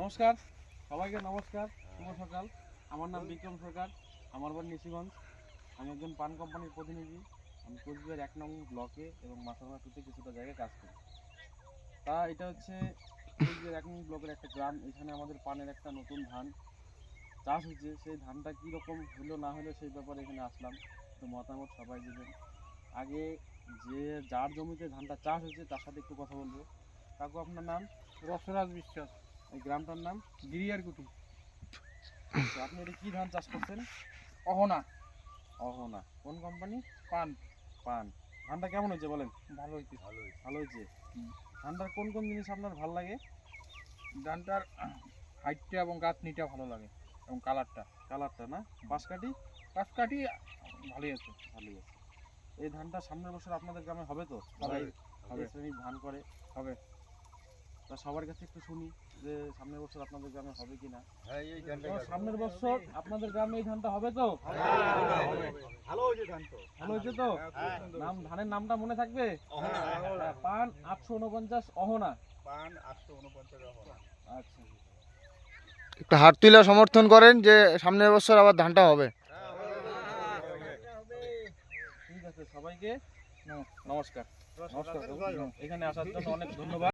নমস্কার, সবাইকে নমস্কার, শুভ সকাল। আমার নাম বিক্রম সরকার, আমার বাড়ি নিশিগঞ্জ। আমি একজন পান কোম্পানির প্রতিনিধি। আমি কোচবিহার 1 নং ব্লকে এবং মাথাভাঙা 2-তে কিছুটা জায়গায় কাজ করি। তা এটা হচ্ছে কোচবিহার 1 নং ব্লকের একটা গ্রাম। এখানে আমাদের পানের একটা নতুন ধান চাষ হচ্ছে। সেই ধানটা কীরকম হলো না হলো সেই ব্যাপারে এখানে আসলাম, একটু মতামত সবাই দেবেন। আগে যার জমিতে ধানটা চাষ হচ্ছে তার সাথে একটু কথা বলবো। কাকু, আপনার নাম? রসরাজ বিশ্বাস, এই গ্রামটার নাম? গিরিয়ার কুটি। তো আপনি এটা কি ধান চাষ করছেন? অহনা অহনা। কোন কোম্পানি? পান। পান। ধানটা কেমন হয়েছে বলেন? ভালো হয়েছে। ভালো হয়েছে। ধানটার কোন কোন জিনিস আপনার ভালো লাগে? ধানটার হাইটটা এবং গাঁথনিটা ভালো লাগে এবং কালারটা। কালারটা না? পাশকাঠি? গাছ কাটি ভালোই আছে। ভালোই আছে। এই ধানটা সামনের বছর আপনাদের গ্রামে হবে তো? হবে, যারা হবে। এই শ্রেণীর ধান করে। হবে। তা সবার কাছে একটু শুনি যে সামনের বছর আপনাদের গ্রামে হবে কিনা। হ্যাঁ, এই ধানটা সামনের বছর আপনাদের গ্রামে এই ধানটা হবে তো? ভালো হয়েছে ধান তো। ভালো হয়েছে তো? ধানের নামটা মনে থাকবে? পান 849 অহনা। পান 849 অহনা। আচ্ছা, একটু হাত তুলে সমর্থন করেন যে সামনের বছর আবার ধানটা হবে। ঠিক আছে, সবাইকে নমস্কার। নমস্কার, এখানে আসার জন্য অনেক ধন্যবাদ।